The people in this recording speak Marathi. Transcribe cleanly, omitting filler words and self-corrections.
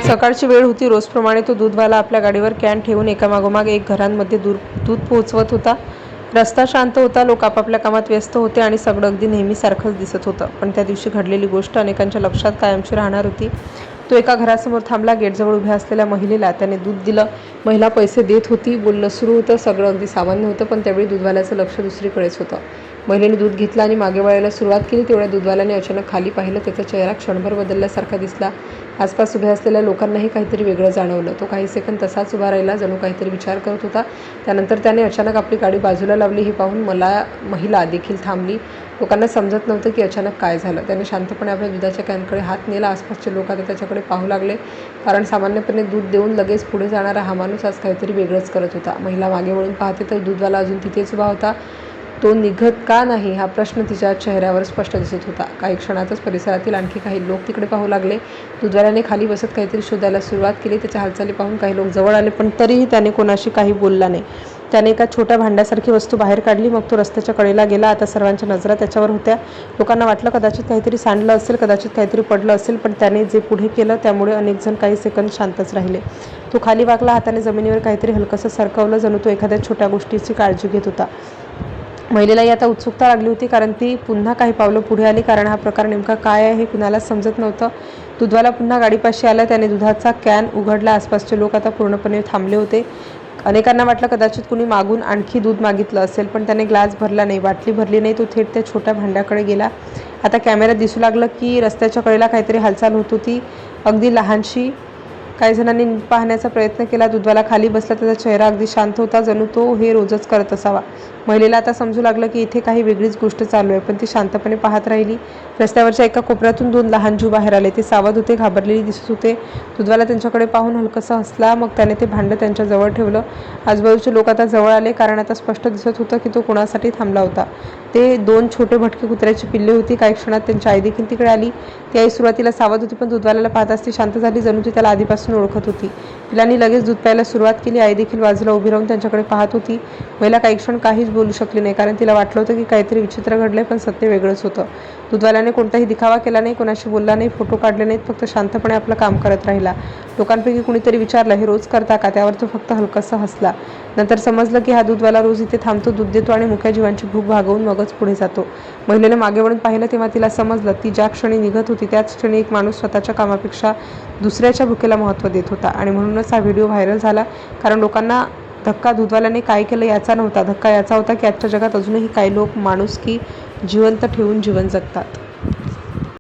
सकाळची वेळ होती. रोजप्रमाणे तो दूधवाला आपल्या गाडीवर कॅन ठेवून एकामागोमाग एक घरांमध्ये दूध पोहोचवत होता. रस्ता शांत होता, लोक आपापल्या कामात व्यस्त होते आणि सगळं अगदी नेहमीसारखंच दिसत होतं. पण त्या दिवशी घडलेली गोष्ट अनेकांच्या लक्षात कायमची राहणार होती. तो एका घरासमोर थांबला. गेटजवळ उभ्या असलेल्या महिलेला त्याने दूध दिलं. महिला पैसे देत होती. बोलणं सुरू होतं. सगळं अगदी सामान्य होतं, पण त्यावेळी दूधवाल्याचं लक्ष दुसरीकडेच होतं. महिलेने दूध घेतलं आणि मागे वळायला सुरुवात केली. तेवढ्या दूधवाल्याने अचानक खाली पाहिलं. त्याचा चेहरा क्षणभर बदलल्यासारखा दिसला. आसपास उभ्या असलेल्या लोकांनाही काहीतरी वेगळं जाणवलं. तो काही सेकंद तसाच उभा राहिला, जणू काहीतरी विचार करत होता. त्यानंतर त्याने अचानक आपली गाडी बाजूला लावली. हे पाहून महिला देखील थांबली. लोकांना समजत नव्हतं की अचानक काय झालं. त्याने शांतपणे आपल्या दुधाच्या कॅनकडे हात नेला. आसपासचे लोक आता त्याच्याकडे पाहू लागले, कारण सामान्यपणे दूध देऊन लगेच पुढे जाणारा हा माणूस आज काहीतरी वेगळंच करत होता. महिला मागे वळून पाहते तर दूधवाला अजून तिथेच उभा होता. तो निघत का नाही हा प्रश्न तिच्या चेहऱ्यावर स्पष्ट दिसत होता. काही क्षणातच परिसरातील आणखी काही लोक तिकडे पाहू लागले. दूधवाल्याने खाली बसत काहीतरी शोधायला सुरुवात केली. त्याच्या हालचाली पाहून काही लोक जवळ आले, पण तरीही त्याने कोणाशी काही बोलला नाही. त्याने एका छोट्या भांड्यासारखी वस्तू बाहेर काढली. मग तो रस्त्याच्या कडेला गेला. आता सर्वांच्या नजरा त्याच्यावर होत्या. लोकांना वाटलं कदाचित काहीतरी सांडलं असेल, कदाचित काहीतरी पडलं असेल, पण त्याने जे पुढे केलं त्यामुळे अनेक जण काही सेकंद शांतच राहिले. तो खाली वाकला. हाताने जमिनीवर काहीतरी हलकंसं सरकवलं, जणू तो एखाद्या छोट्या गोष्टीची काळजी घेत होता. महिलेलाही आता उत्सुकता लागली होती, कारण ती पुन्हा काही पावलं पुढे आली. कारण हा प्रकार नेमका काय आहे हे कुणालाच समजत नव्हतं. दूधवाला पुन्हा गाडीपाशी आला. त्याने दुधाचा कॅन उघडला. आसपासचे लोक आता पूर्णपणे थांबले होते. अनेकांना वाटलं कदाचित कुणी मागून आणखी दूध मागितलं असेल, पण त्याने ग्लास भरला नाही, बाटली भरली नाही. तो थेट त्या छोट्या भांड्याकडे गेला. आता कॅमेऱ्यात दिसू लागलं की रस्त्याच्या कडेला काहीतरी हालचाल होत होती, अगदी लहानशी. काही जणांनी पाहण्याचा प्रयत्न केला. दूधवाला खाली बसला. त्याचा चेहरा अगदी शांत होता, जणू तो हे रोजच करत असावा. महिलेला आता समजू लागलं की इथे काही वेगळीच गोष्ट चालू आहे, पण ती शांतपणे पाहत राहिली. रस्त्यावरच्या एका कोपऱ्यातून 2 लहान जीव बाहेर आले. ते सावध होते, घाबरलेले दिसत होते. दूधवाला त्यांच्याकडे पाहून हलकसा हसला. मग त्याने ते भांडं त्यांच्या जवळ ठेवलं. आजूबाजूचे लोक आता जवळ आले, कारण आता स्पष्ट दिसत होतं की तो कोणासाठी थांबला होता. ते 2 छोटे भटके कुत्र्याची पिल्ले होती. काही क्षणात त्यांची आई देखील तिकडे आली. ती आई सुरुवातीला सावध होती, पण दूधवाल्याला पाहताच ती शांत झाली, जणू ती त्याला आधीपासून ओळखत होती. पिलांनी लगेच दूध प्यायला सुरुवात केली. आई देखील बाजूला उभी राहून त्यांच्याकडे पाहत होती. महिला काही क्षण काहीच बोलू शकली नाही, कारण तिला वाटलं होतं की काहीतरी विचित्र घडलंय, पण सत्य वेगळंच होतं. दूधवाल्याने कोणताही दिखावा केला नाही, कोणाशी बोलला नाही, फोटो काढले नाहीत, फक्त शांतपणे आपलं काम करत राहिला. लोकांपैकी कुणीतरी विचारलं, हे रोज करता का? त्यावर तो फक्त हलकसा हसला. नंतर समजलं की हा दूधवाला रोज इथे थांबतो, दूध देतो आणि मुक्या जीवांची भूक भागवून मगच पुढे जातो. महिलेने मागे वळून पाहिलं तेव्हा तिला समजलं, ती ज्या क्षणी निघत होती त्याच क्षणी एक माणूस स्वतःच्या कामापेक्षा दुसऱ्याच्या भुकेला महत्त्व देत होता. आणि म्हणूनच हा व्हिडिओ व्हायरल झाला, कारण लोकांना धक्का दूधवाल्याने काय केलं याचा नव्हता. धक्का याचा होता की आजच्या जगात अजूनही काही लोक माणुसकी जिवंत ठेवून जीवन जगतात.